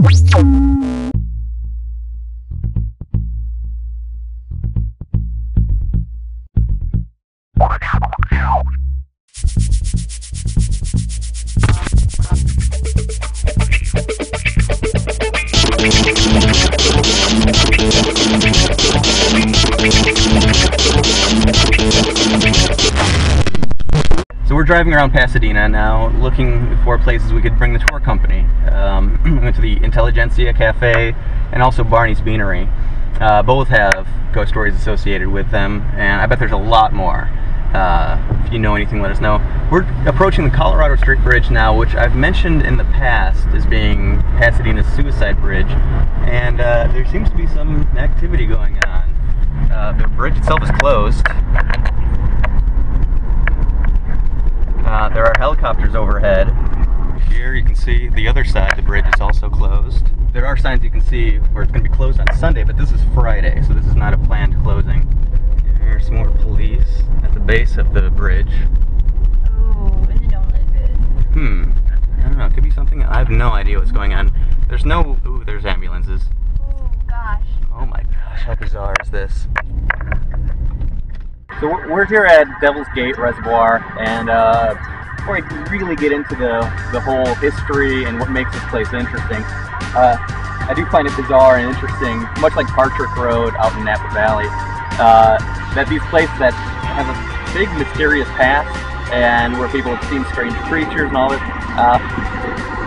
So we're driving around Pasadena now, looking for places we could bring the tour company. We went to the Intelligentsia Cafe and also Barney's Beanery. Both have ghost stories associated with them, and I bet there's a lot more. If you know anything, let us know. We're approaching the Colorado Street Bridge now, which I've mentioned in the past as being Pasadena's suicide bridge, and there seems to be some activity going on. The bridge itself is closed. There are helicopters overhead. Here you can see the other side of the bridge is also closed. There are signs you can see where it's going to be closed on Sunday, but this is Friday, so this is not a planned closing. There's some more police at the base of the bridge. Oh, and they don't look good. I don't know, it could be something. I have no idea what's going on. There's no... Ooh, there's ambulances. Oh, gosh. Oh my gosh, how bizarre is this? So we're here at Devil's Gate Reservoir, and before I really get into the whole history and what makes this place interesting, I do find it bizarre and interesting, much like Partrick Road out in Napa Valley, that these places that have a big mysterious past and where people have seen strange creatures and all this,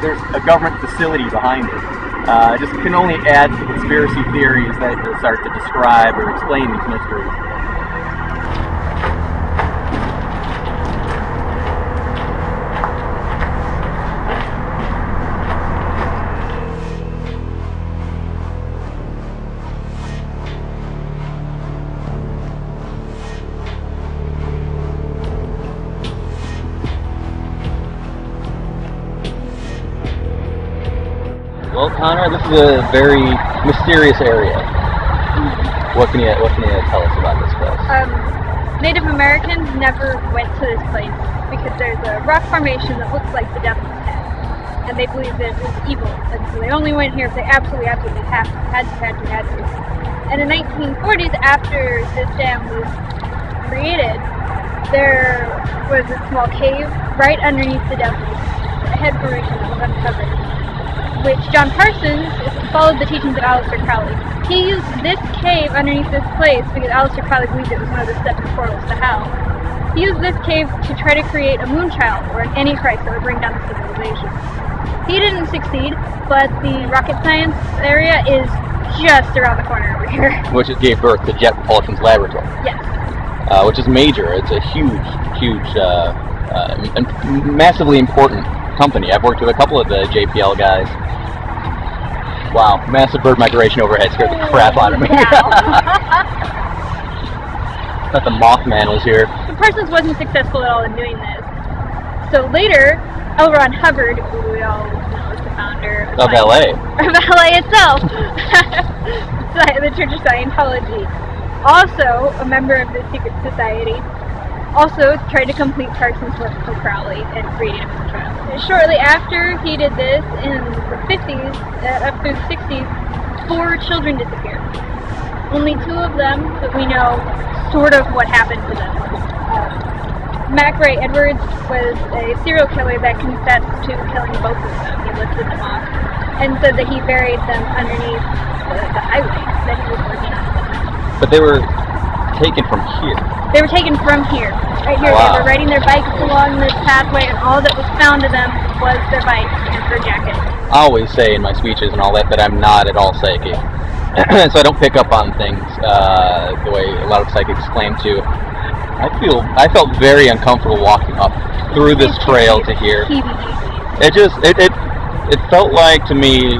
there's a government facility behind it. It just can only add to the conspiracy theories that start to describe or explain these mysteries. Well, Connor, this is a very mysterious area. What can you tell us about this place? Native Americans never went to this place because there's a rock formation that looks like the devil's head, and they believe that it's evil, and so they only went here if they absolutely had to. And in the 1940s, after this dam was created, there was a small cave right underneath the devil's head formation that was uncovered, which John Parsons followed the teachings of Aleister Crowley. He used this cave underneath this place because Aleister Crowley believed it was one of the 7 portals to hell. He used this cave to try to create a moonchild, or an antichrist that would bring down the civilization. He didn't succeed, but the rocket science area is just around the corner over here. Which gave birth to Jet Propulsion's laboratory. Yes. Which is major. It's a huge, massively important company. I've worked with a couple of the JPL guys. Wow, massive bird migration overhead scared the crap out of me. Thought the Mothman was here. But Parsons wasn't successful at all in doing this. So later, L. Ron Hubbard, who we all know is the founder of LA. Of LA itself, the Church of Scientology, also a member of the secret society, also tried to complete Parsons' work for Crowley and created a moonchild. Shortly after he did this, in the 50s, up through the 60s, 4 children disappeared. Only 2 of them that we know sort of what happened to them. Mac Ray Edwards was a serial killer that confessed to killing both of them. He listed them off and said that he buried them underneath the highway that he was working on. But they were taken from here. They were taken from here. Right here. Wow. They were riding their bikes along this pathway, and all that was found of them was their bikes and their jackets. I always say in my speeches and all that I'm not at all psychic. So I don't pick up on things the way a lot of psychics claim to. I felt very uncomfortable walking up through this trail to here. It felt like to me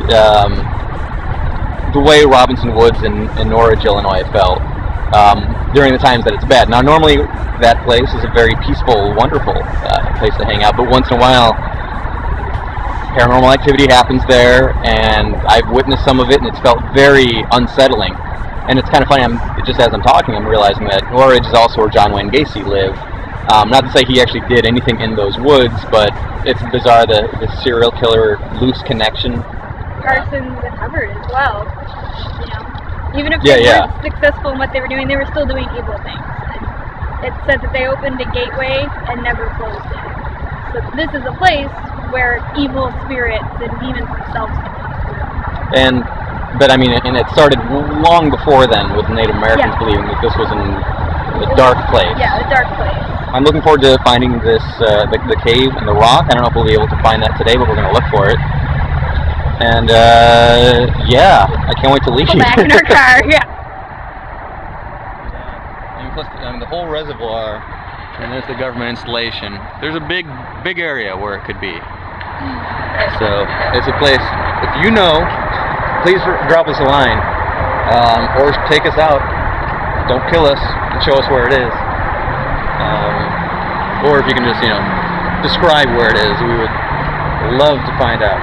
the way Robinson Woods in Norridge, Illinois felt during the times that it's bad. Now normally that place is a very peaceful, wonderful place to hang out, but once in a while paranormal activity happens there, and I've witnessed some of it, and it's felt very unsettling. And it's kind of funny, just as I'm talking, I'm realizing that Norridge is also where John Wayne Gacy lived. Not to say he actually did anything in those woods, but it's bizarre, the serial killer loose connection Parsons and Hubbard as well. You know, even if Yeah, they yeah. weren't successful in what they were doing, they were still doing evil things. And it said that they opened a gateway and never closed it. So this is a place where evil spirits and demons themselves can come. But I mean, and it started long before then with Native Americans Yeah. believing that this was a dark place. Yeah, a dark place. I'm looking forward to finding this, the cave and the rock. I don't know if we'll be able to find that today, but we're going to look for it. And, yeah, I can't wait to leave. Go back in our car, yeah. And plus, I mean, the whole reservoir, and there's the government installation. There's a big area where it could be. So, it's a place, if you know, please drop us a line, or take us out. Don't kill us and show us where it is. Or if you can just, you know, describe where it is, we would love to find out.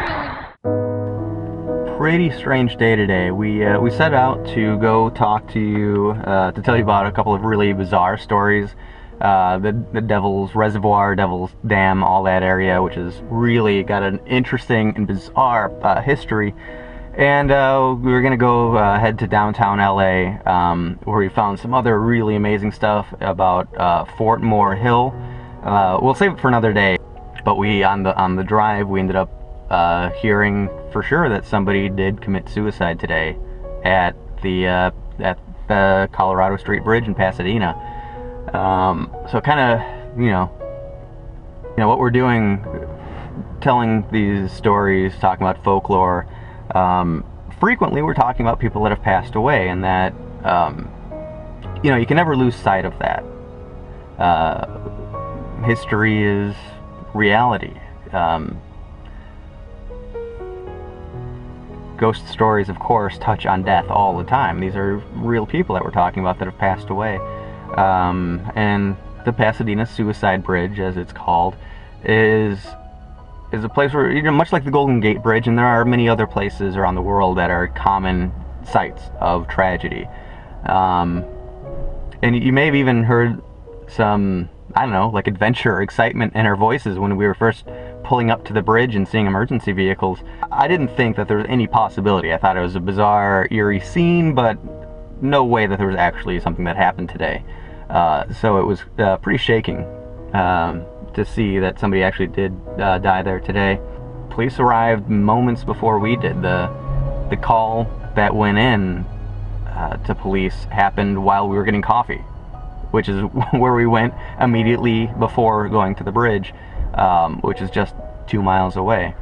Pretty strange day today. We set out to go talk to you, to tell you about a couple of really bizarre stories. The Devil's Reservoir, Devil's Dam, all that area, which has really got an interesting and bizarre history. And we were going to go head to downtown LA, where we found some other really amazing stuff about Fort Moore Hill. We'll save it for another day, but on the drive we ended up hearing for sure that somebody did commit suicide today at the Colorado Street Bridge in Pasadena. So kind of, you know what we're doing, telling these stories, talking about folklore. Frequently we're talking about people that have passed away, and that you can never lose sight of that. History is reality. Ghost stories, of course, touch on death all the time. These are real people that we're talking about that have passed away. And the Pasadena Suicide Bridge, as it's called, is a place where, much like the Golden Gate Bridge, and there are many other places around the world that are common sites of tragedy. And you may have even heard some, I don't know, like adventure or excitement in our voices when we were first pulling up to the bridge and seeing emergency vehicles. I didn't think that there was any possibility. I thought it was a bizarre, eerie scene, but no way that there was actually something that happened today. So it was pretty shaking to see that somebody actually did die there today. Police arrived moments before we did. The call that went in to police happened while we were getting coffee, which is where we went immediately before going to the bridge, which is just 2 miles away.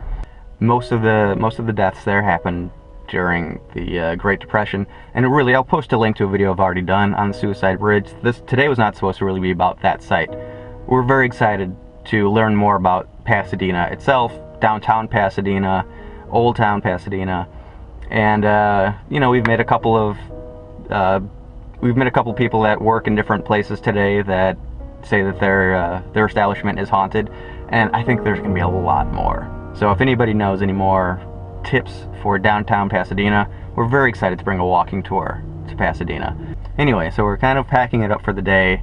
Most of the deaths there happened during the Great Depression, and really, I'll post a link to a video I've already done on the Suicide Bridge. Today was not supposed to really be about that site. We're very excited to learn more about Pasadena itself, downtown Pasadena, Old Town Pasadena, and we've met a couple of people that work in different places today that say that their establishment is haunted, and I think there's going to be a lot more. So if anybody knows any more tips for downtown Pasadena, we're very excited to bring a walking tour to Pasadena. Anyway, so we're kind of packing it up for the day.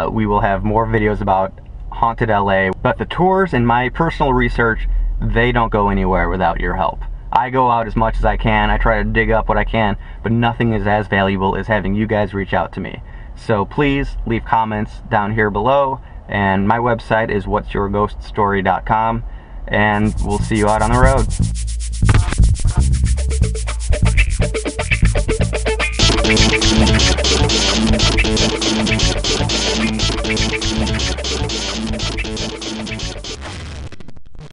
We will have more videos about haunted LA, but the tours and my personal research, they don't go anywhere without your help. I go out as much as I can, I try to dig up what I can, but nothing is as valuable as having you guys reach out to me. So please leave comments down here below, and my website is whatsyourghoststory.com, and we'll see you out on the road.